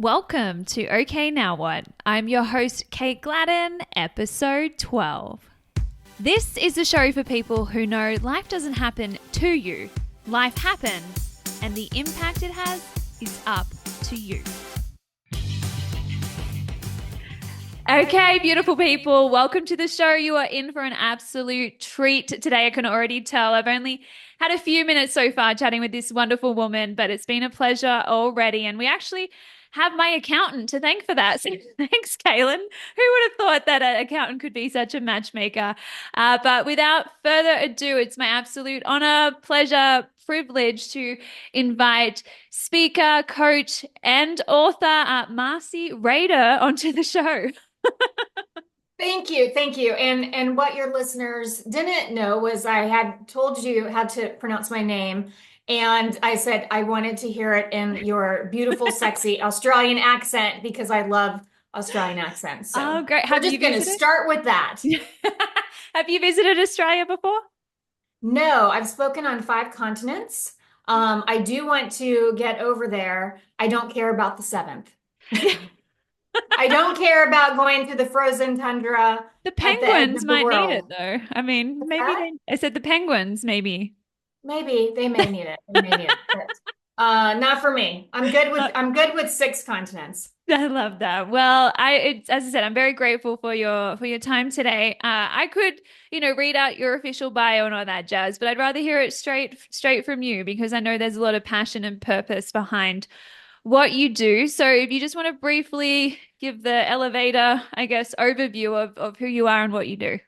Welcome to Okay Now What? I'm your host, Kate Gladden, episode 12. This is a show for people who know life doesn't happen to you. Life happens, and the impact it has is up to you. Okay, beautiful people, welcome to the show. You are in for an absolute treat today. I can already tell. I've only had a few minutes so far chatting with this wonderful woman, but it's been a pleasure already. And we actually have my accountant to thank for that. So thanks, Kaylin. Who would have thought that an accountant could be such a matchmaker? But without further ado, it's my absolute honor, pleasure, privilege to invite speaker, coach, and author Marcey Rader onto the show. Thank you. Thank you. And what your listeners didn't know was I had told you how to pronounce my name. And I said I wanted to hear it in your beautiful, sexy Australian accent because I love Australian accents. So Oh, great. we're Have you just going to visited? start with that. Have you visited Australia before? No, I've spoken on 5 continents. I do want to get over there. I don't care about the seventh. I don't care about going to the frozen tundra The at the edge penguins of the might need it world. though. I mean, What's maybe that? they, I said the penguins, maybe. Maybe they may need it. They may need it. Not for me. I'm good with 6 continents. I love that. Well, as I said, I'm very grateful for your time today. I could, read out your official bio and all that jazz, but I'd rather hear it straight from you because I know there's a lot of passion and purpose behind what you do. So if you just want to briefly give the elevator, I guess, overview of who you are and what you do.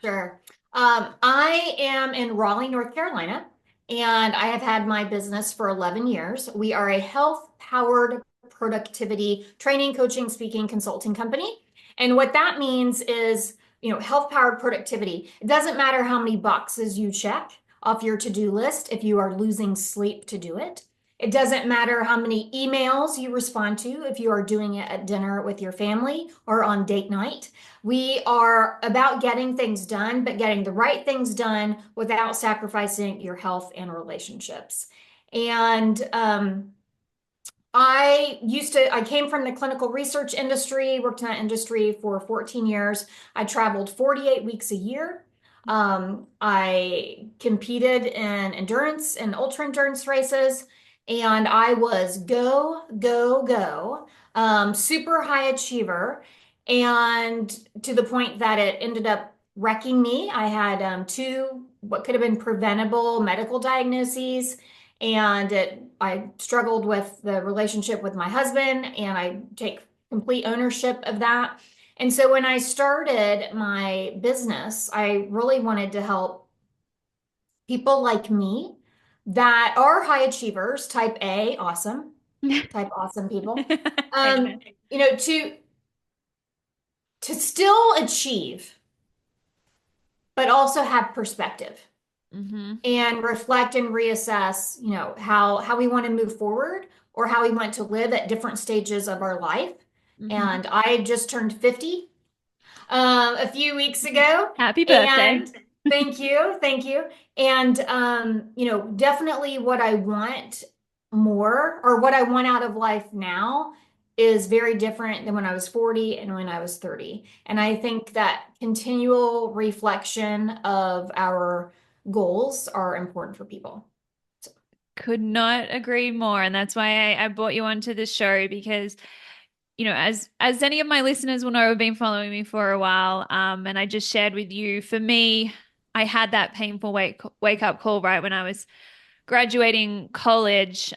Sure. I am in Raleigh, North Carolina, and I have had my business for 11 years. We are a health-powered productivity training, coaching, speaking, consulting company. And what that means is, health-powered productivity. It doesn't matter how many boxes you check off your to-do list if you are losing sleep to do it. It doesn't matter how many emails you respond to if you are doing it at dinner with your family or on date night. We are about getting things done, but getting the right things done without sacrificing your health and relationships. And I came from the clinical research industry, worked in that industry for 14 years. I traveled 48 weeks a year. I competed in endurance and ultra endurance races, and I was go, go, go, super high achiever, and to the point that it ended up wrecking me. I had two what could have been preventable medical diagnoses, and I struggled with the relationship with my husband, and I take complete ownership of that. And so when I started my business, I really wanted to help people like me that are high achievers, type A, awesome, type awesome people, Amen. um, you know, to still achieve, but also have perspective Hmm. and reflect and reassess, how we want to move forward or how we want to live at different stages of our life. Hmm. And I just turned 50 a few weeks ago. Happy birthday. And thank you, thank you. And definitely what I want more or what I want out of life now is very different than when I was 40 and when I was 30. And I think that continual reflection of our goals are important for people. So, Could not agree more. And that's why I brought you onto the show because, as any of my listeners will know, have been following me for a while. And I just shared with you, for me, I had that painful wake up call right when I was graduating college.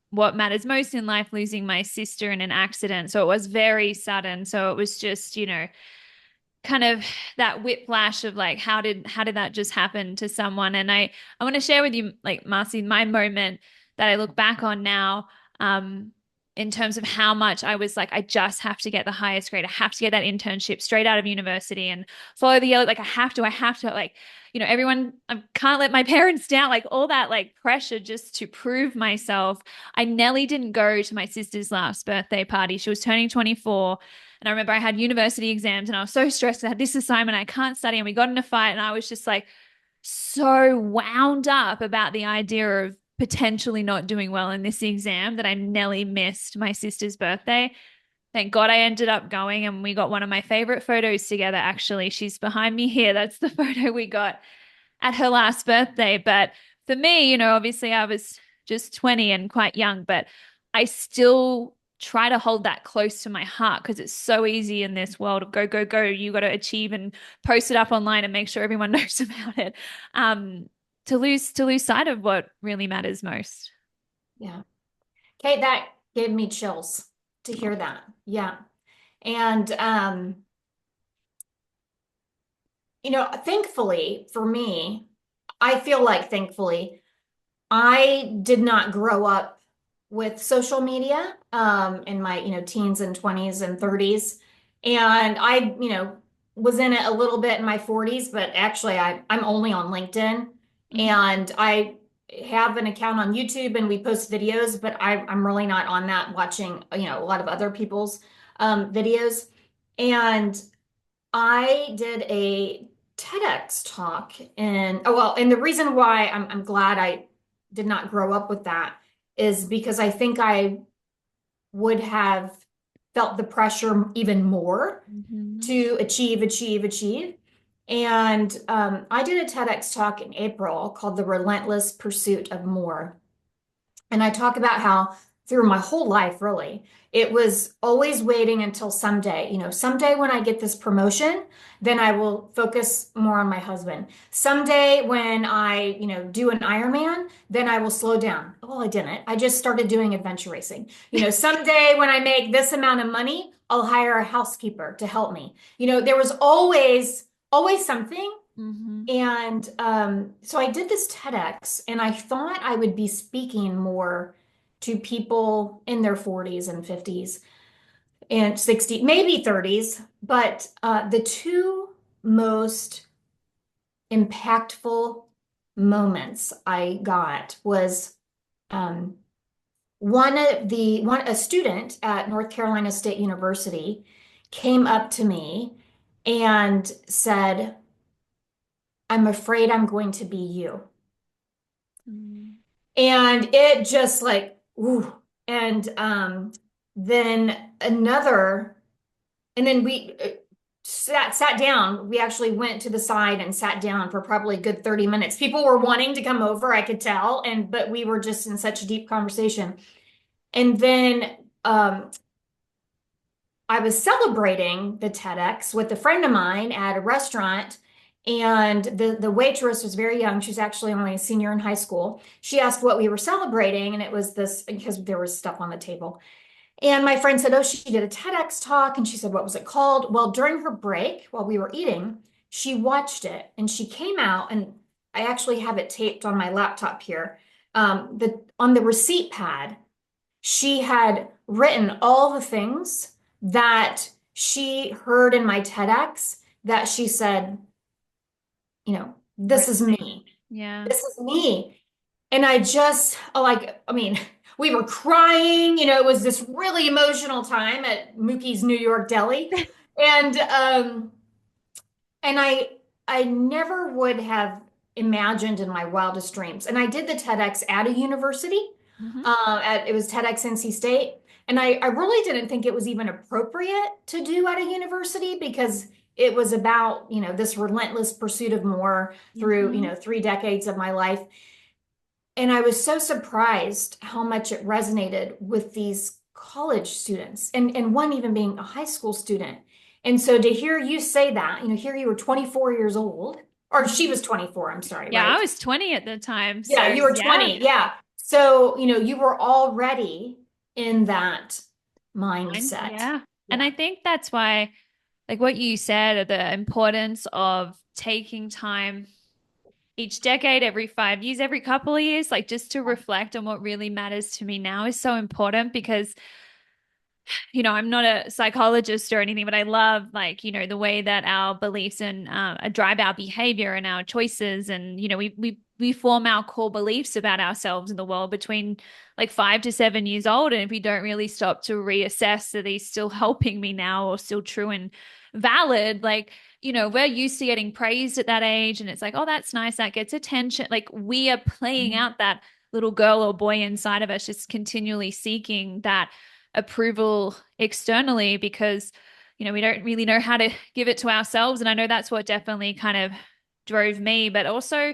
What matters most in life, losing my sister in an accident. So it was very sudden. So it was just, kind of that whiplash of like how did that just happen to someone. And I want to share with you, like, Marcy, my moment that I look back on now, in terms of how much I was like, I just have to get the highest grade. I have to get that internship straight out of university and follow the yellow. Like, I have to like, everyone, I can't let my parents down, like all that like pressure just to prove myself. I nearly didn't go to my sister's last birthday party. She was turning 24. And I remember I had university exams and I was so stressed. I had this assignment, I can't study. And we got in a fight. And I was just like so wound up about the idea of potentially not doing well in this exam that I nearly missed my sister's birthday. Thank God I ended up going, and we got one of my favorite photos together. Actually, she's behind me here. That's the photo we got at her last birthday. But for me, obviously I was just 20 and quite young, but I still try to hold that close to my heart because it's so easy in this world of go, go, go. You got to achieve and post it up online and make sure everyone knows about it. Um, to lose sight of what really matters most. Yeah. Okay, that gave me chills to hear that. Yeah. And thankfully for me, I feel like thankfully, I did not grow up with social media in my, teens and 20s and 30s. And I, was in it a little bit in my 40s, but actually I'm only on LinkedIn Mhm. and I have an account on YouTube and we post videos, but I'm really not on that watching, a lot of other people's videos. And I did a TEDx talk and oh well, and the reason why I'm glad I did not grow up with that is because I think I would have felt the pressure even more Mhm. to achieve, achieve, achieve. And I did a TEDx talk in April called The Relentless Pursuit of More. And I talk about how through my whole life, really, it was always waiting until someday, someday when I get this promotion, then I will focus more on my husband. Someday when I, do an Ironman, then I will slow down. Well, I didn't. I just started doing adventure racing. Someday when I make this amount of money, I'll hire a housekeeper to help me. There was always something. Mhm. And so I did this TEDx, and I thought I would be speaking more to people in their 40s and 50s and 60s, maybe 30s. But the two most impactful moments I got was um, a student at North Carolina State University came up to me and said, "I'm afraid I'm going to be you." Mhm. And it just like, ooh. And then another, and then we sat down. We actually went to the side and sat down for probably a good 30 minutes. People were wanting to come over, I could tell, but we were just in such a deep conversation. And then I was celebrating the TEDx with a friend of mine at a restaurant, and the waitress was very young. She's actually only a senior in high school. She asked what we were celebrating, and it was this because there was stuff on the table. And my friend said, "Oh, she did a TEDx talk," and she said, "What was it called?" Well, during her break, while we were eating, she watched it, and she came out, and I actually have it taped on my laptop here. The on the receipt pad she had written all the things that she heard in my TEDx that she said, this is Resonate. me. Yeah. This is me. And I just like, I mean, we were crying, it was this really emotional time at Mookie's New York Deli. And and I never would have imagined in my wildest dreams. And I did the TEDx at a university. Mhm. It was TEDx NC State. And I really didn't think it was even appropriate to do at a university because it was about, this relentless pursuit of more through, Mhm. 3 decades of my life. And I was so surprised how much it resonated with these college students and one even being a high school student. And so to hear you say that, here you were 24 years old, or she Mhm. was 24, I'm sorry, Yeah, I right? was 20 at the time, Yeah, so you were yeah. 20. Yeah. So, you were already in that mindset. Yeah. And Yeah. I think that's why, like what you said, the importance of taking time each decade, every 5 years, every couple of years, like just to reflect on what really matters to me now is so important because I'm not a psychologist or anything, but I love like, the way that our beliefs and drive our behavior and our choices. And, we form our core beliefs about ourselves in the world between like 5 to 7 years old. And if we don't really stop to reassess, are these still helping me now or still true and valid? Like, we're used to getting praised at that age and it's like, oh, that's nice. That gets attention. Like we are playing out that little girl or boy inside of us just continually seeking that approval externally because, we don't really know how to give it to ourselves. And I know that's what definitely kind of drove me, but also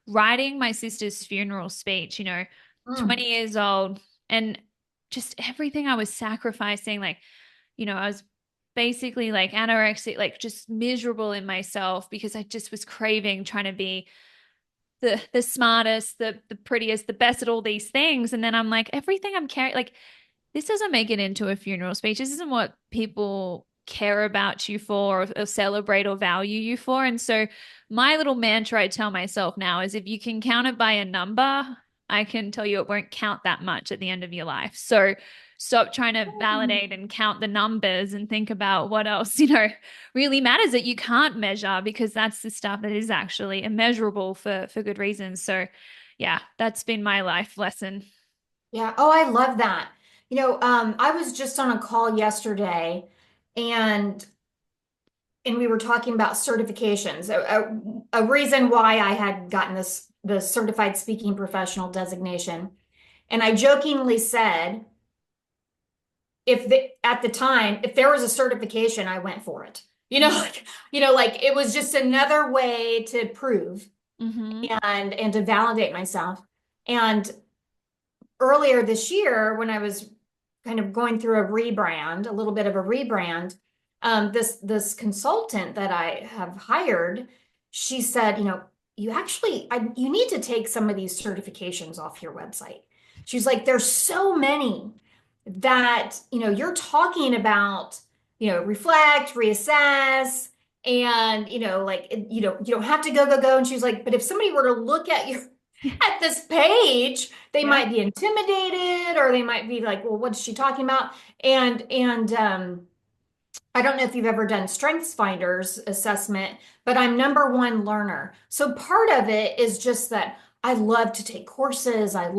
writing my sister's funeral speech, Mm. 20 years old, and just everything I was sacrificing, like, I was basically like anorexic, like just miserable in myself because I just was craving trying to be the smartest, the prettiest, the best at all these things. And then I'm like, everything I'm carrying, like this doesn't make it into a funeral speech. This isn't what people care about you for or celebrate or value you for. And so my little mantra I tell myself now is if you can count it by a number, I can tell you it won't count that much at the end of your life. So stop trying to validate and count the numbers and think about what else, really matters that you can't measure because that's the stuff that is actually immeasurable for good reasons. So yeah, that's been my life lesson. Yeah. Oh, I love that. I was just on a call yesterday and we were talking about certifications. A reason why I had gotten the certified speaking professional designation. And I jokingly said, at the time, if there was a certification, I went for it. Like it was just another way to prove Mm-hmm. and to validate myself. And earlier this year, when I was kind of going through a rebrand, a little bit of a rebrand, this consultant that I have hired, she said, you need to take some of these certifications off your website. She's like, there's so many that, you're talking about, reflect, reassess, and, like, you don't have to go. And she's like, but if somebody were to look at your at this page, they Yeah. might be intimidated or they might be like, well, what's she talking about? And I don't know if you've ever done Strengths Finders assessment, but I'm number one learner. So part of it is just that I love to take courses. I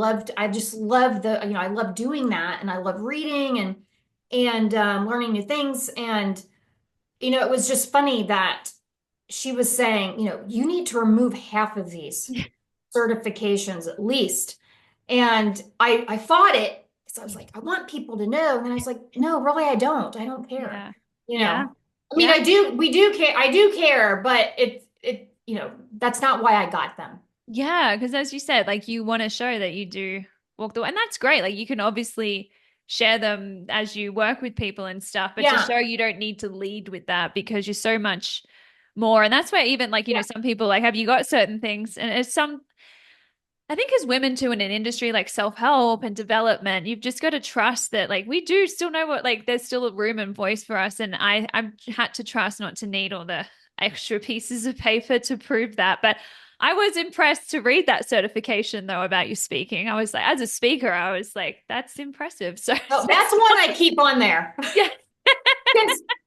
just love I love doing that, and I love reading and learning new things. And it was just funny that she was saying, you need to remove half of these certifications at least. And I fought it because I was like, I want people to know. And then I was like, no, really, I don't. I don't care. Yeah. You Yeah. know, I mean, Yeah. we do care. I do care, but that's not why I got them. Yeah. Because as you said, like you want to show that you do walk the way. And that's great. Like you can obviously share them as you work with people and stuff, but to Yeah. show you don't need to lead with that because you're so much more. And that's where even like, Yeah. some people like, have you got certain things? And it's I think as women too in an industry like self-help and development, you've just got to trust that like we do still know what like there's still a room and voice for us. And I've had to trust not to need all the extra pieces of paper to prove that. But I was impressed to read that certification though about you speaking. I was like, as a speaker, I was like, that's impressive. So, Oh, so that's one I keep on there. yeah,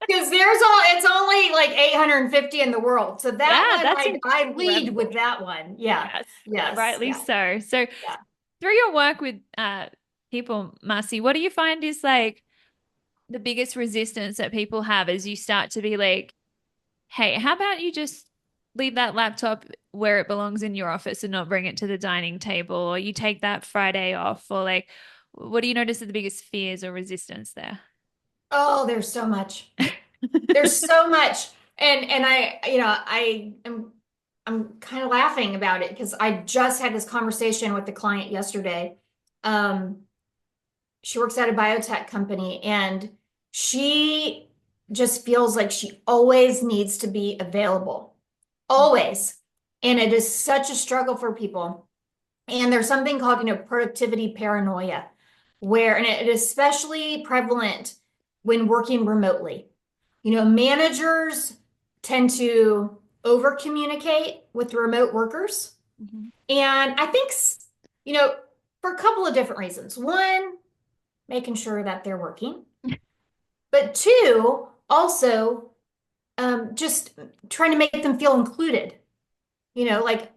Because it's only like 850 in the world. So that yeah, one that's I lead with incredible. that one. Yeah. Yes, Yes. rightly Yeah. so. So Yeah. through your work with people, Marcy, what do you find is like the biggest resistance that people have as you start to be like, hey, how about you just leave that laptop where it belongs in your office and not bring it to the dining table, or you take that Friday off, or like, what do you notice are the biggest fears or resistance there? Oh, there's so much. There's so much. And I'm kind of laughing about it because I just had this conversation with the client yesterday. Um, she works at a biotech company and she just feels like she always needs to be available. Always. And it is such a struggle for people. And there's something called, productivity paranoia, and it is especially prevalent when working remotely. Managers tend to over communicate with remote workers. Mhm. And I think, you know, for a couple of different reasons. One, making sure that they're working, but two, also just trying to make them feel included. Like,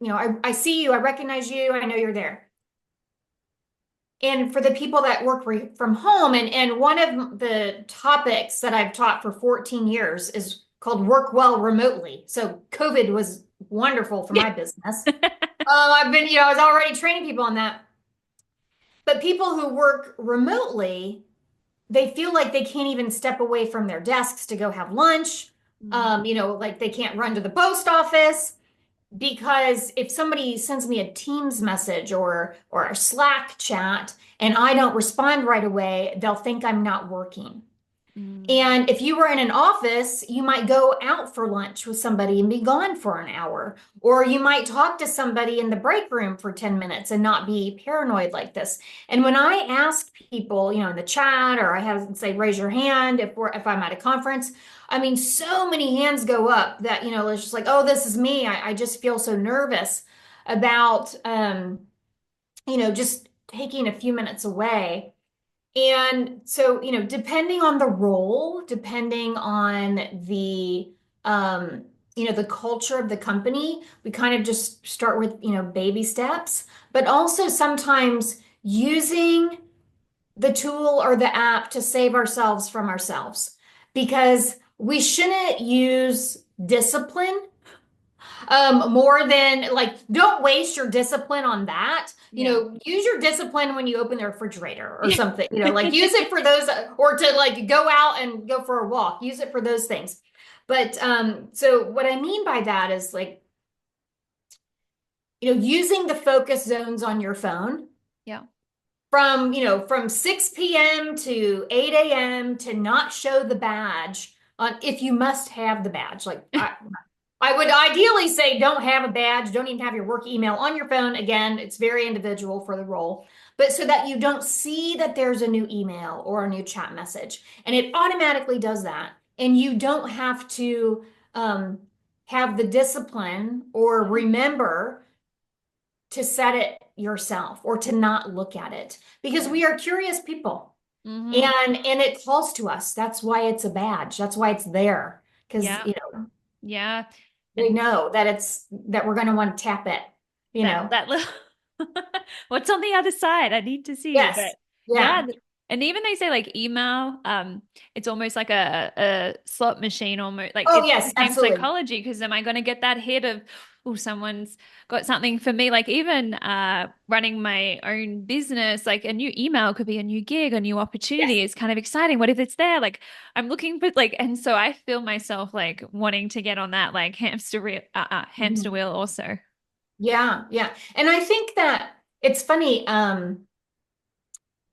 I see you, I recognize you, I know you're there. And for the people that work from home, and one of the topics that I've taught for 14 years is called work well remotely. So COVID was wonderful for my business. I was already training people on that. But people who work remotely, they feel like they can't even step away from their desks to go have lunch. Mm, Like they can't run to the post office because if somebody sends me a Teams message or a Slack chat and I don't respond right away, they'll think I'm not working. mm, And if you were in an office, you might go out for lunch with somebody and be gone for an hour. Or you might talk to somebody in the break room for 10 minutes and not be paranoid like this. And when I ask people, in the chat, or I have them say, raise your hand if I'm at a conference, I mean, so many hands go up that, it's just like, oh, this is me. I just feel so nervous about, just taking a few minutes away. And so, depending on the role, depending on um, the culture of the company, we kind of just start with, baby steps, but also sometimes using the tool or the app to save ourselves from ourselves because we shouldn't use discipline more than like, don't waste your discipline on that. yeah. Use your discipline when you open the refrigerator or something, like use it for those or to like go out and go for a walk. Use it for those things. But so what I mean by that is like, using the focus zones on your phone Yeah. from 6 p.m. to 8 a.m. to not show the badge on if you must have the badge. Like I would ideally say don't have a badge, don't even have your work email on your phone. Again, it's very individual for the role, but so that you don't see that there's a new email or a new chat message. And it automatically does that. And you don't have to have the discipline or remember to set it yourself or to not look at it because Yeah. we are curious people Hmm. and it calls to us. That's why it's a badge. That's why it's there because Yeah. Yeah. we And know that we're going to want to tap it, you that know. that little what's on the other side? I need to see. Yes. But yeah, Yeah. and even they say like email, it's almost like a slot machine, almost like Oh it's the yes, same absolutely. psychology. Because am I going to get that hit of, oh, someone's got something for me? Like even running my own business, like a new email could be a new gig, a new Yes. opportunity. It's kind of exciting. What if it's there? Like I'm looking for like, and so I feel myself like wanting to get on that like hamster Mhm. wheel also. Yeah, yeah. And I think that it's funny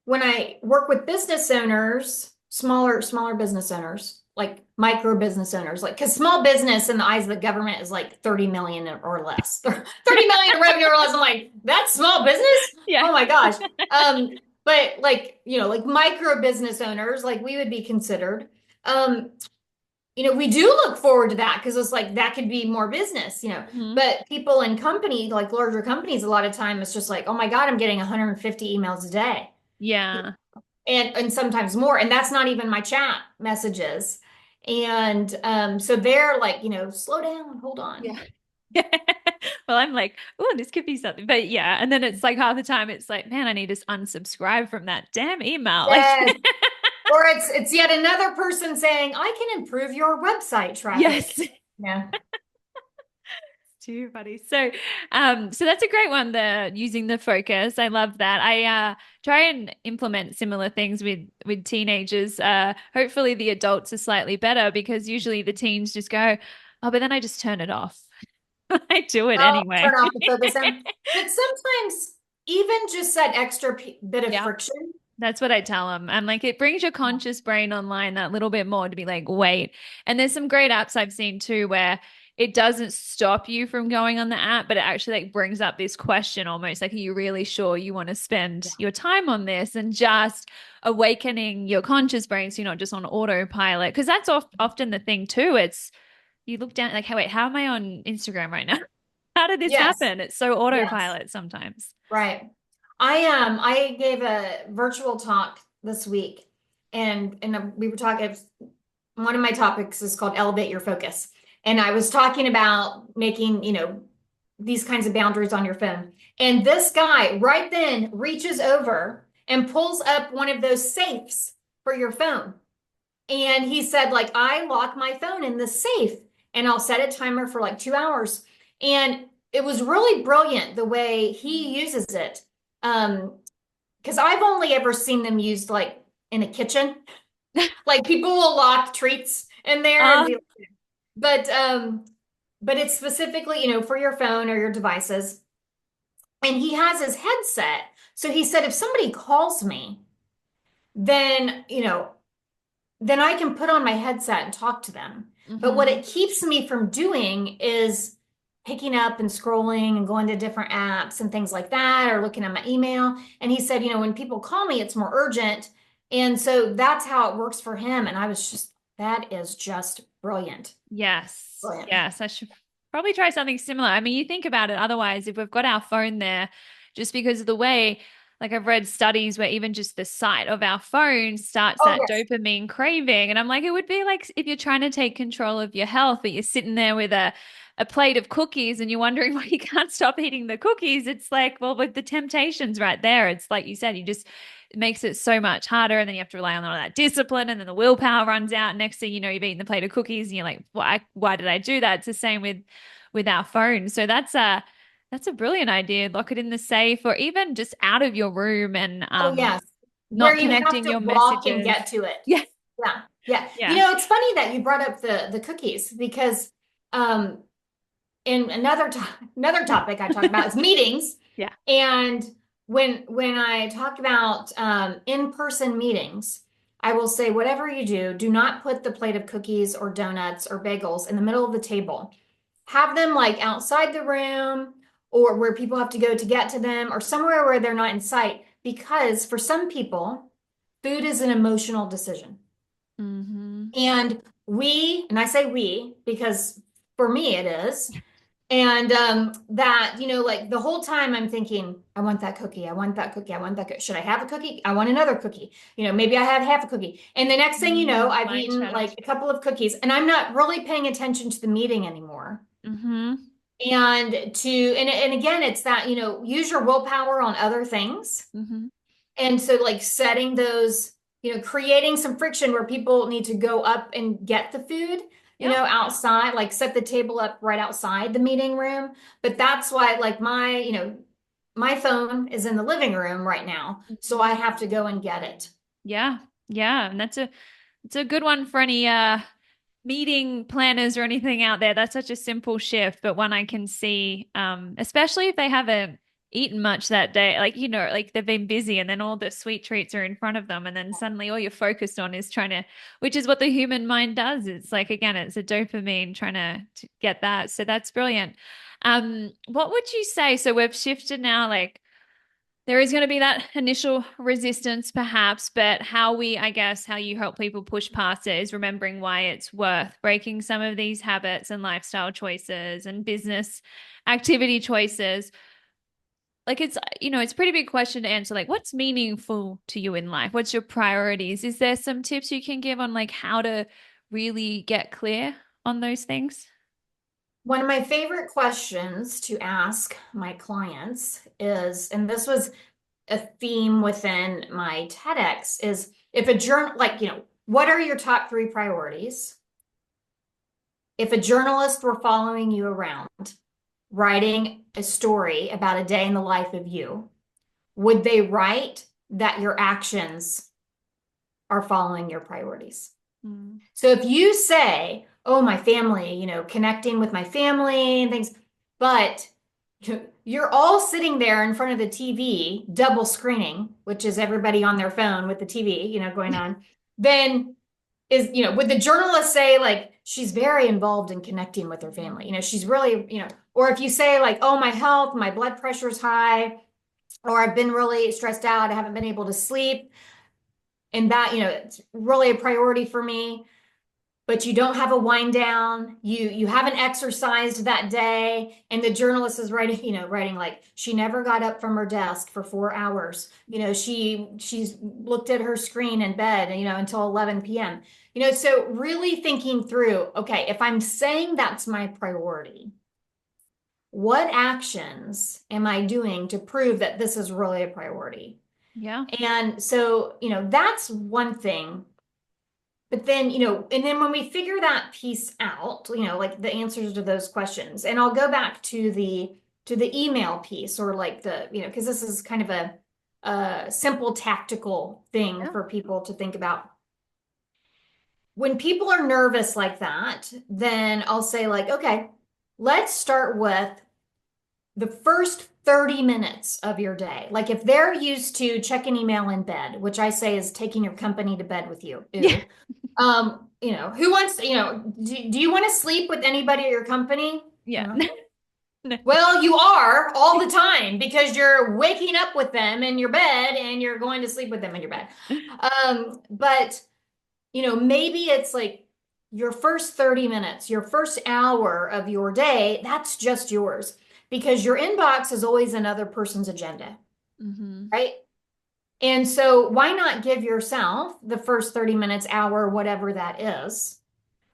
when I work with business owners, smaller business owners, like micro business owners, like because small business in the eyes of the government is like 30 million or less. 30 million in revenue or less. I'm like, that's small business? Yeah. Oh my gosh. But like, like micro business owners, like we would be considered. Um, we do look forward to that because it's like that could be more business, Hmm. but people in company, like larger companies, a lot of time it's just like, oh my God, I'm getting 150 emails a day Yeah. and sometimes more. And that's not even my chat messages. And so they're like, slow down, hold on. Yeah. Well, I'm like, oh, this could be something. But yeah, and then it's like half the time it's like, man, I need to unsubscribe from that damn email. Like, Yes. Or it's yet another person saying, I can improve your website yes. traffic. Yeah. Too funny. So that's a great one, the using the focus. I love that. I try and implement similar things with teenagers. Hopefully the adults are slightly better because usually the teens just go, oh, but then I just turn it off. I do it I'll turn anyway. off the focus sound. But sometimes even just that extra bit of Yeah. friction. That's what I tell them. I'm like, it brings your conscious brain online that little bit more to be like, wait. And there's some great apps I've seen too where it doesn't stop you from going on the app, but it actually like brings up this question almost like, are you really sure you want to spend your time on this and just awakening your conscious brain so you're not just on autopilot? Because that's often the thing too. It's you look down like, hey, wait, how am I on Instagram right now? How did this Yes. happen? It's so Yes. autopilot sometimes. Right. I gave a virtual talk this week and we were talking one of my topics is called elevate your focus. And I was talking about making, these kinds of boundaries on your phone. And this guy right then reaches over and pulls up one of those safes for your phone. And he said, like, I lock my phone in the safe and I'll set a timer for like 2 hours. And it was really brilliant the way he uses it. Because I've only ever seen them used like in a kitchen. Like people will lock treats in there and Oh, be, but um, but it's specifically, for your phone or your devices. And he has his headset. So he said, if somebody calls me, then, then I can put on my headset and talk to them. But what hmm. it keeps me from doing is picking up and scrolling and going to different apps and things like that, or looking at my email. And he said, when people call me, it's more urgent. And so that's how it works for him. And I was just, that is just brilliant. Yes. Brilliant. Yes. I should probably try something similar. I mean, you think about it, otherwise, if we've got our phone there, just because of the way, like I've read studies where even just the sight of our phone starts Oh, that yes. dopamine craving. And I'm like, it would be like if you're trying to take control of your health, but you're sitting there with a plate of cookies and you're wondering why you can't stop eating the cookies. It's like, well, with the temptations right there, it's like you said, it makes it so much harder. And then you have to rely on all that discipline, and then the willpower runs out. Next thing you know, you've eaten the plate of cookies and you're like, why did I do that? It's the same with our phones. So that's a brilliant idea. Lock it in the safe or even just out of your room and Oh, yes. Where not you have connecting to your walk and messages. get to it. Yeah. Yeah. Yeah. Yeah. It's funny that you brought up the cookies because um in another topic I talk about is meetings. Yeah. And when I talk about in-person meetings, I will say whatever you do, do not put the plate of cookies or donuts or bagels in the middle of the table. Have them like outside the room or where people have to go to get to them or somewhere where they're not in sight. Because for some people, food is an emotional decision. Hmm. And and I say we because for me it is. And that, like the whole time I'm thinking, I want that cookie. I want that cookie. I want that cookie. Should I have a cookie? I want another cookie. Maybe I have half a cookie. And the next thing you know, I've Mind eaten chatter. like a couple of cookies and I'm not really paying attention to the meeting anymore. Hmm. And again, it's that, use your willpower on other things. Hmm. And so like setting those, creating some friction where people need to go up and get the food, Yep. outside, like set the table up right outside the meeting room. But that's why like my phone is in the living room right now. So I Mhm. have to go and get it. Yeah. Yeah. And it's a good one for any meeting planners or anything out there. That's such a simple shift, but one I can see, especially if they haven't eaten much that day, like, like they've been busy and then all the sweet treats are in front of them. And then suddenly all you're focused on is which is what the human mind does. It's like, again, it's a dopamine trying to get that. So that's brilliant. What would you say? So we've shifted now, like, there is going to be that initial resistance, perhaps, but I guess, how you help people push past it is remembering why it's worth breaking some of these habits and lifestyle choices and business activity choices. Like it's a pretty big question to answer. Like, what's meaningful to you in life? What's your priorities? Is there some tips you can give on like how to really get clear on those things? One of my favorite questions to ask my clients is, and this was a theme within my TEDx, is if a journal, like, what are your top three priorities? If a journalist were following you around, writing a story about a day in the life of you, would they write that your actions are following your priorities? Mm. So if you say, oh, my family, connecting with my family and things, but you're all sitting there in front of the TV, double screening, which is everybody on their phone with the TV, going on, then would the journalist say like she's very involved in connecting with her family? She's really, or if you say like, oh, my health, my blood pressure's high, or I've been really stressed out, I haven't been able to sleep, and that, it's really a priority for me, but you don't have a wind down, you haven't exercised that day, and the journalist is writing like she never got up from her desk for 4 hours, she's looked at her screen in bed, until 11 p.m. So really thinking through, okay, if I'm saying that's my priority, what actions am I doing to prove that this is really a priority? Yeah. And so, that's one thing But then, and then when we figure that piece out, like the answers to those questions, and I'll go back to the email piece or like because this is kind of a simple tactical thing Yeah. for people to think about. When people are nervous like that, then I'll say like, okay, let's start with the first 30 minutes of your day. Like if they're used to checking email in bed, which I say is taking your company to bed with you. Yeah. Ew. Who wants, do you want to sleep with anybody at your company? Yeah. No. No. Well, you are all the time because you're waking up with them in your bed and you're going to sleep with them in your bed. But maybe it's like your first 30 minutes, your first hour of your day, that's just yours because your inbox is always another person's agenda, Hmm. right? And so why not give yourself the first 30 minutes, hour, whatever that is,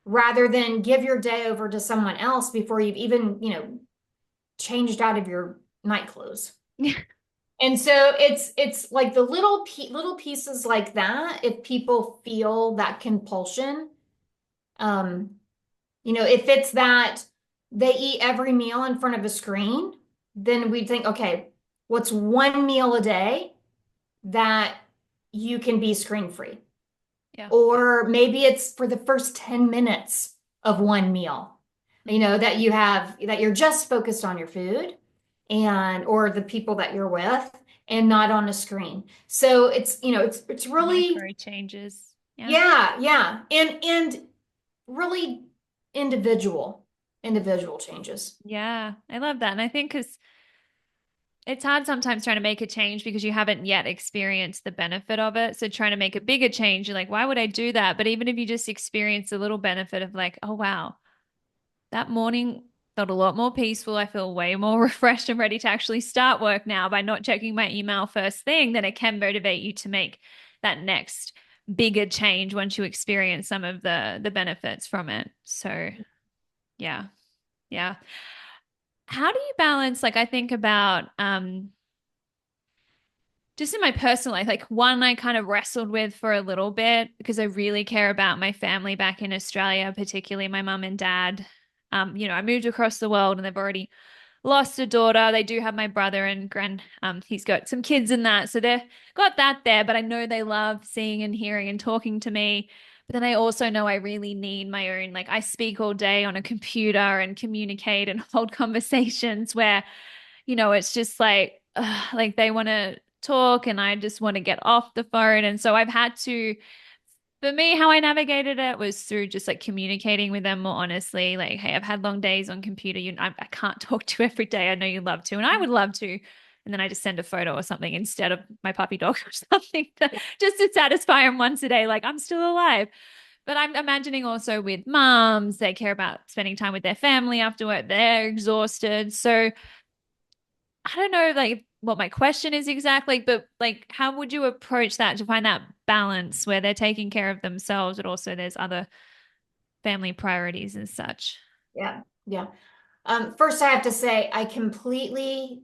rather than give your day over to someone else before you've even, changed out of your night clothes. Yeah. And so it's like the little pieces like that, if people feel that compulsion, um, if it's that they eat every meal in front of a screen, then we think, okay, what's one meal a day that you can be screen free? Yeah. Or maybe it's for the first 10 minutes of one meal, that that you're just focused on your food or the people that you're with and not on a screen. So it's really, Micro changes. Yeah. yeah, yeah. And really individual changes. Yeah. I love that. And I think because it's hard sometimes trying to make a change because you haven't yet experienced the benefit of it. So trying to make a bigger change, you're like, why would I do that? But even if you just experience a little benefit of like, oh wow, that morning felt a lot more peaceful. I feel way more refreshed and ready to actually start work now by not checking my email first thing, then it can motivate you to make that next bigger change once you experience some of the benefits from it. So yeah. Yeah. How do you balance, like I think about just in my personal life, like one I kind of wrestled with for a little bit because I really care about my family back in Australia, particularly my mum and dad. I moved across the world and they've already lost a daughter. They do have my brother and he's got some kids and that. So they've got that there, but I know they love seeing and hearing and talking to me. But then I also know I really need my own, like I speak all day on a computer and communicate and hold conversations where it's just like they want to talk and I just want to get off the phone. And so I've had to, for me, how I navigated it was through just like communicating with them more honestly. Like, hey, I've had long days on computer. I can't talk to you every day. I know you love to, and I would love to. And then I just send a photo or something instead of my puppy dog or something just to satisfy them once a day. Like I'm still alive. But I'm imagining also with moms, they care about spending time with their family after work. They're exhausted. So I don't know like what my question is exactly, but like how would you approach that to find that balance where they're taking care of themselves, but also there's other family priorities and such? Yeah, yeah. First, I have to say, I completely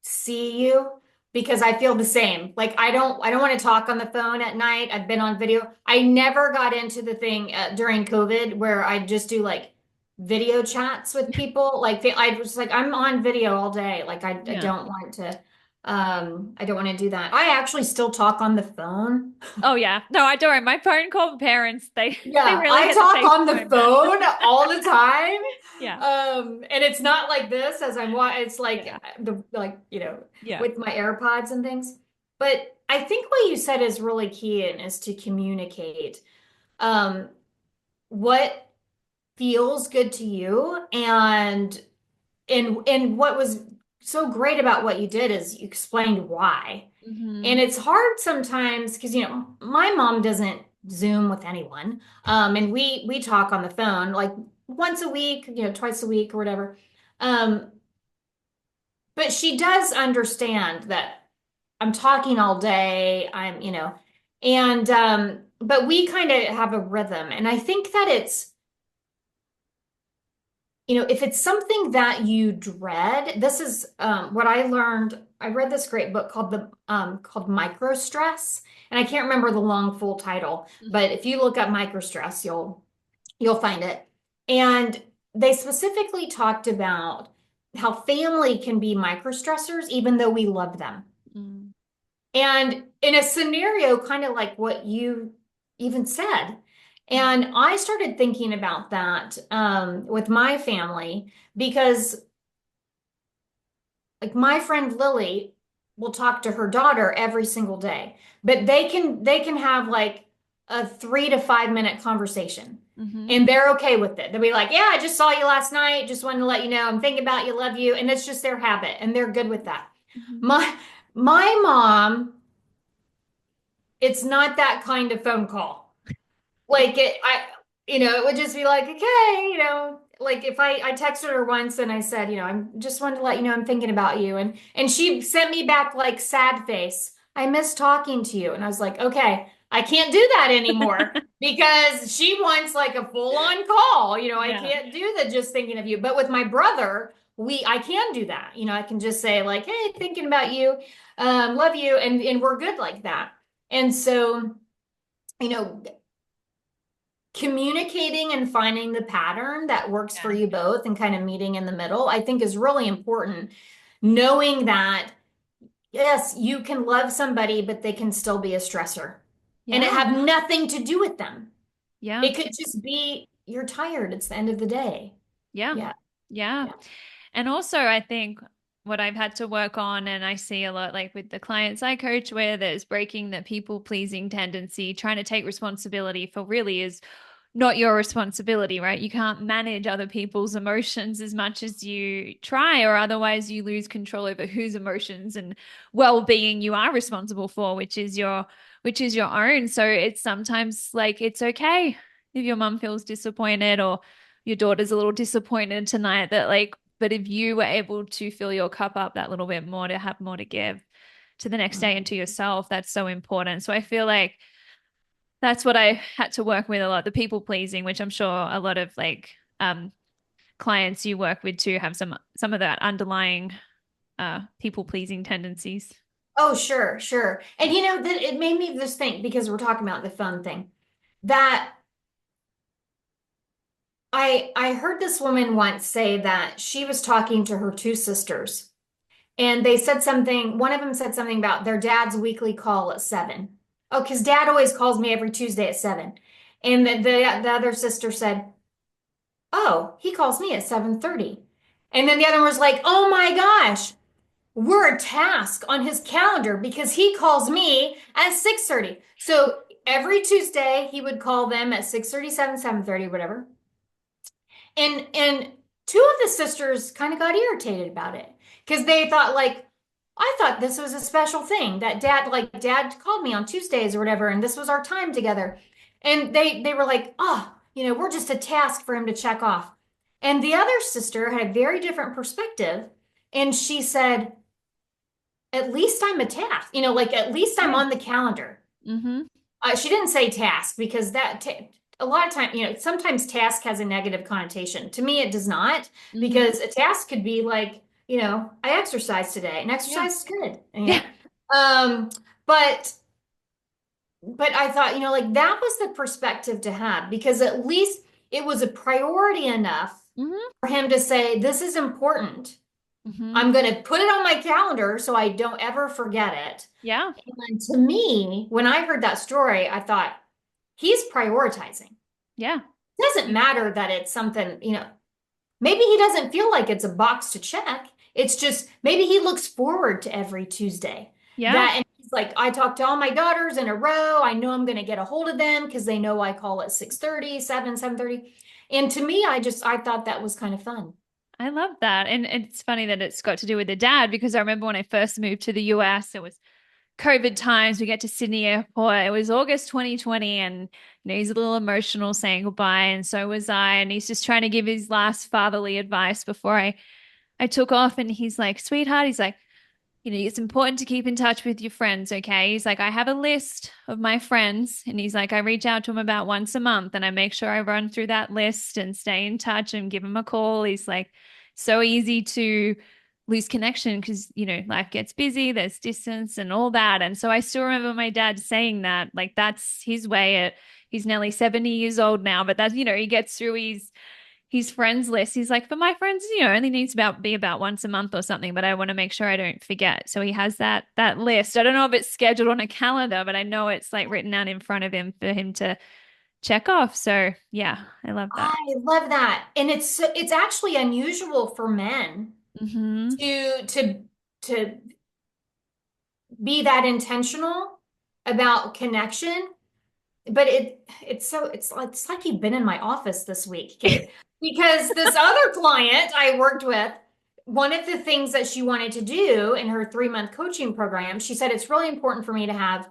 see you because I feel the same. Like I don't want to talk on the phone at night. I've been on video. I never got into the thing during COVID where I just do like video chats with people. Like I was like I'm on video all day. Like I Yeah. don't want to I don't want to do that. I actually still talk on the phone. Oh yeah. No, I don't. My phone call parents, they they Yeah, really I hit the talk face on the moment. phone all the time. Yeah. And it's not like this as it's like Yeah. Yeah. with my AirPods and things. But I think what you said is really key and is to communicate um what feels good to you and what was so great about what you did is you explained why. And Hmm. it's hard sometimes because my mom doesn't Zoom with anyone. And we talk on the phone like once a week, twice a week or whatever. Um, but she does understand that I'm talking all day. And but we kind of have a rhythm. And I think that if it's something that you dread, this is what I learned I read this great book called called Micro Stress, and I can't remember the long full title, but if you look up micro stress, you'll find it. And they specifically talked about how family can be micro stressors even though we love them. Mm-hmm. And in a scenario kind of like what you even said. And I started thinking about that with my family because like my friend Lily will talk to her daughter every single day, but they can have like a 3 to 5 minute conversation Mm-hmm. and they're okay with it. They'll be like, "Yeah, I just saw you last night. Just wanted to let you know I'm thinking about you, love you." And it's just their habit and they're good with that. Mm-hmm. My mom, it's not that kind of phone call. Like it would just be like, okay, like if I texted her once and I said, I'm just wanted to let you know I'm thinking about you. And she sent me back like sad face. I miss talking to you. And I was like, okay, I can't do that anymore because she wants like a full on call. I Yeah. can't do the just thinking of you. But with my brother, I can do that. I can just say like, hey, thinking about you, love you, and we're good like that. And so, you know, communicating and finding the pattern that works for Yeah. you both and kind of meeting in the middle, I think is really important. Knowing that, yes, you can love somebody, but they can still be a stressor and it Yeah. have nothing to do with them. Yeah. It could just be you're tired. It's the end of the day. Yeah. Yeah. Yeah. Yeah. And also, I think what I've had to work on, and I see a lot like with the clients I coach, where there's breaking the people pleasing tendency, trying to take responsibility for really is not your responsibility, right? You can't manage other people's emotions as much as you try, or otherwise you lose control over whose emotions and well-being you are responsible for, which is your own. So it's sometimes like it's okay if your mum feels disappointed or your daughter's a little disappointed tonight that like, but if you were able to fill your cup up that little bit more to have more to give to the next day and to yourself, that's so important. So I feel like that's what I had to work with a lot, the people pleasing, which I'm sure a lot of like clients you work with too have some of that underlying people pleasing tendencies. Oh, sure, sure. And that it made me just think because we're talking about the phone thing that I heard this woman once say that she was talking to her two sisters and they said something, one of them said something about their dad's weekly call at 7. Oh, because dad always calls me every Tuesday at 7. And the other sister said, oh, he calls me at 7:30. And then the other one was like, oh my gosh, we're a task on his calendar because he calls me at 6:30. So every Tuesday he would call them at 6:37, 7:30, whatever. And two of the sisters kind of got irritated about it because they thought like I thought this was a special thing that dad called me on Tuesdays or whatever and this was our time together. And they were like, "Oh, we're just a task for him to check off." And the other sister had a very different perspective and she said, "At least I'm a task. Like at least I'm Yeah. on the calendar." Mm-hmm. She didn't say task because a lot of time, sometimes task has a negative connotation. To me, it does not Mm-hmm. because a task could be like, I exercised today and Yeah. exercise is good. Yeah. Um, but I thought, like that was the perspective to have because at least it was a priority enough Mm-hmm. for him to say, this is important. Mm-hmm. I'm going to put it on my calendar so I don't ever forget it. Yeah. And to me, when I heard that story, I thought, he's prioritizing. Yeah. It doesn't matter that it's something, maybe he doesn't feel like it's a box to check. It's just maybe he looks forward to every Tuesday. Yeah. And he's like, I talked to all my daughters in a row. I know I'm going to get a hold of them because they know I call at 6:30, 7:30. And to me, I thought that was kind of fun. I love that. And it's funny that it's got to do with the dad because I remember when I first moved to the US, it was COVID times. We get to Sydney Airport. It was August 2020, and he's a little emotional saying goodbye, and so was I. And he's just trying to give his last fatherly advice before I took off. And he's like, "Sweetheart," he's like, it's important to keep in touch with your friends, okay? He's like, "I have a list of my friends," and he's like, "I reach out to them about once a month, and I make sure I run through that list and stay in touch and give them a call." He's like, "So easy to." lose connection because, life gets busy, there's distance and all that. And so I still remember my dad saying that, like, that's his way. He's nearly 70 years old now, but that's, he gets through his friends list. He's like, for my friends, only needs be about once a month or something, but I want to make sure I don't forget. So he has that list. I don't know if it's scheduled on a calendar, but I know it's like written out in front of him for him to check off. So yeah, I love I that. love that. And it's actually unusual for men Mm-hmm. to be that intentional about connection. But it's like you've been in my office this week, Kate, because this other client I worked with, one of the things that she wanted to do in her 3-month coaching program, she said it's really important for me to have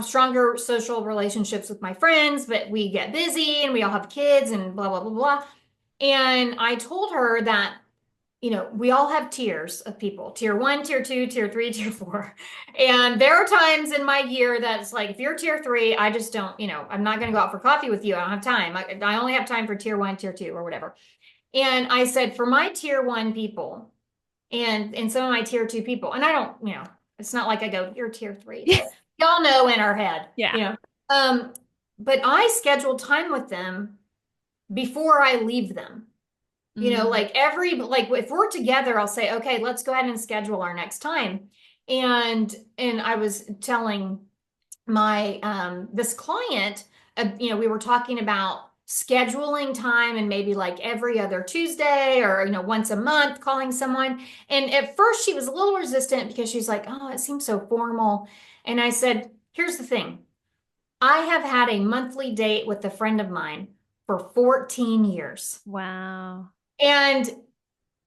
stronger social relationships with my friends, but we get busy and we all have kids and blah blah blah blah. And I told her that we all have tiers of people, tier one, tier two, tier three, tier four. And there are times in my year that's like, if you're tier three, I just don't, I'm not going to go out for coffee with you. I don't have time. I only have time for tier one, tier two, or whatever. And I said, for my tier one people and some of my tier two people, and I don't, it's not like I go, you're tier three, but y'all know in our head, Yeah. um, but I schedule time with them before I leave them. Mm. Like if we're together, I'll say, okay, let's go ahead and schedule our next time. And I was telling my this client, we were talking about scheduling time and maybe like every other Tuesday or once a month calling someone. And at first she was a little resistant because she's like, oh, it seems so formal. And I said, here's the thing. I have had a monthly date with a friend of mine for 14 years. Wow. And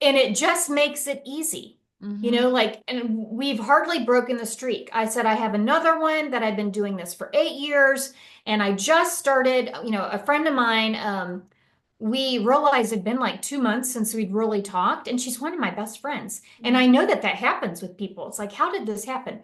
it just makes it easy. Mm-hmm. And we've hardly broken the streak. I said I have another one that I've been doing this for 8 years, and I just started, a friend of mine, we realized it'd been like 2 months since we'd really talked, and she's one of my best friends. And I know that that happens with people. It's like, how did this happen?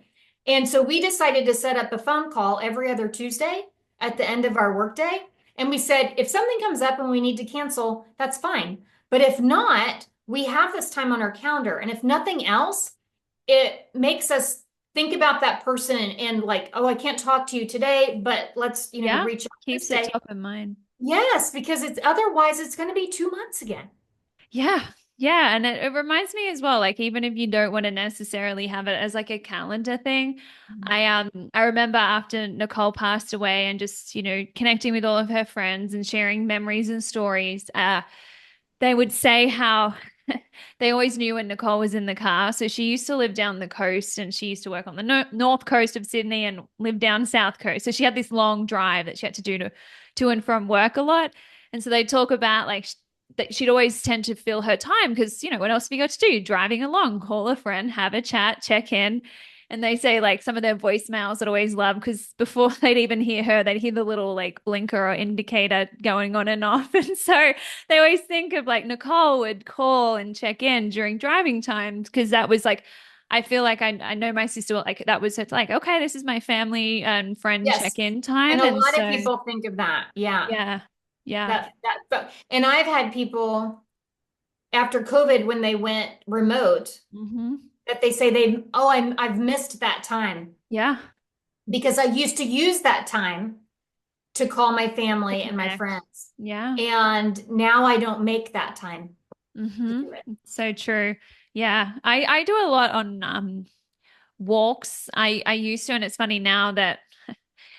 And so we decided to set up a phone call every other Tuesday at the end of our workday. And we said, if something comes up and we need to cancel, that's fine. But if not, we have this time on our calendar. And if nothing else, it makes us think about that person and like, oh, I can't talk to you today, but let's, Yeah. reach out this Keeps it day. top of mind. Yes, because it's otherwise it's going to be 2 months again. Yeah. Yeah. And it reminds me as well, like even if you don't want to necessarily have it as like a calendar thing, I remember after Nicole passed away and just, connecting with all of her friends and sharing memories and stories, they would say how they always knew when Nicole was in the car. So she used to live down the coast and she used to work on the north coast of Sydney and live down south coast. So she had this long drive that she had to do to and from work a lot. And so they talk about like that she'd always tend to fill her time because, what else have you got to do? Driving along, call a friend, have a chat, check in. And they say like some of their voicemails that I always love because before they'd even hear her, they'd hear the little like blinker or indicator going on and off. And so they always think of like Nicole would call and check in during driving times because that was like, I feel like I know my sister like that was it's like, okay, this is my family and friend Yes. check-in And time. a And lot of so, people think of that. Yeah. yeah, yeah. And I've had people after COVID when they went remote Hmm. that they say I've missed that time Yeah. because I used to use that time to call my To family and my connect. friends. Yeah. And now I don't make that time to Hmm. do it. So true. Yeah. I do a lot on walks. I used to, and it's funny now that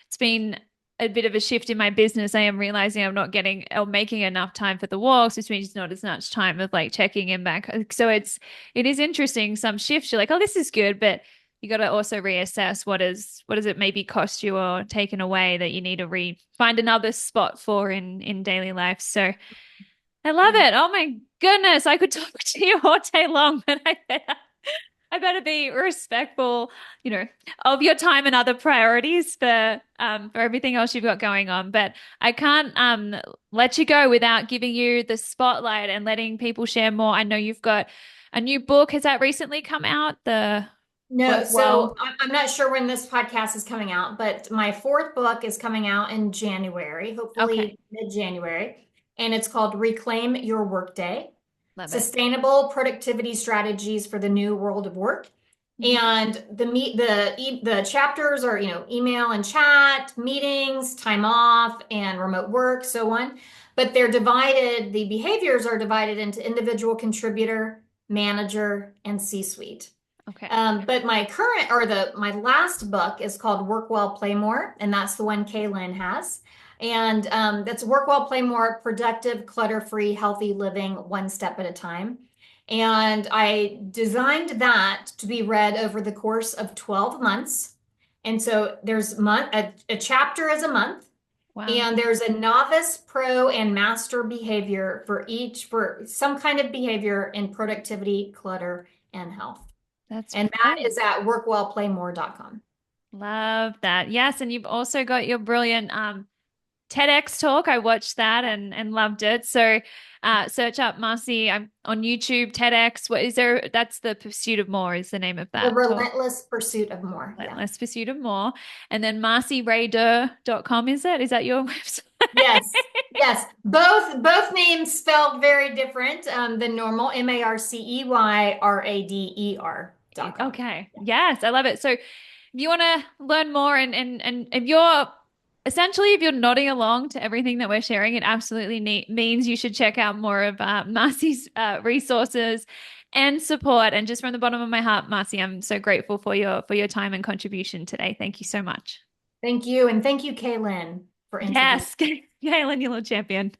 it's been a bit of a shift in my business. I am realizing I'm not getting or making enough time for the walks, which means not as much time of like checking in back. So it is interesting. Some shifts you're like, oh, this is good, but you got to also reassess what does it maybe cost you or taken away that you need to find another spot for in daily life. So I love Yeah. it. Oh my goodness, I could talk to you all day long, but I better be respectful, of your time and other priorities for everything else you've got going on. But I can't let you go without giving you the spotlight and letting people share more. I know you've got a new book. Has that recently come out? The No, Work so Well. I'm not sure when this podcast is coming out, but my fourth book is coming out in January, Okay. hopefully mid-January, and it's called Reclaim Your Workday. Love it. Sustainable Productivity Strategies for the New World of Work. Hmm. And the chapters are, email and chat, meetings, time off, and remote work, so on. But the behaviors are divided into individual contributor, manager, and C-suite. Okay. But my last book is called Work Well, Play More, and that's the one Kaylin has. And that's Work Well, Play More, Productive, Clutter-Free, Healthy Living, One Step at a Time. And I designed that to be read over the course of 12 months. And so there's a chapter is a month, Wow. and there's a novice, pro, and master behavior for some kind of behavior in productivity, clutter, and health. That's And that brilliant. is at workwellplaymore.com. Love that. Yes, and you've also got your brilliant TEDx talk. I watched that and loved it. So search up Marcy. I'm on YouTube, TEDx. What is there? That's the Pursuit of More is the name of The that talk. relentless pursuit of more. Yeah. Relentless Pursuit of More. And then marceyrader.com, is it? Is that your website? Yes. Yes. Both names spelled very different than normal. MarceyRader.com. Okay. Yes, I love it. So if you want to learn more and if you're essentially if you're nodding along to everything that we're sharing, it absolutely means you should check out more of Marcy's resources and support. And just from the bottom of my heart, Marcy, I'm so grateful for your time and contribution today. Thank you so much. Thank you. And thank you, Kaylin, for introducing. Yes, Galen, you little champion.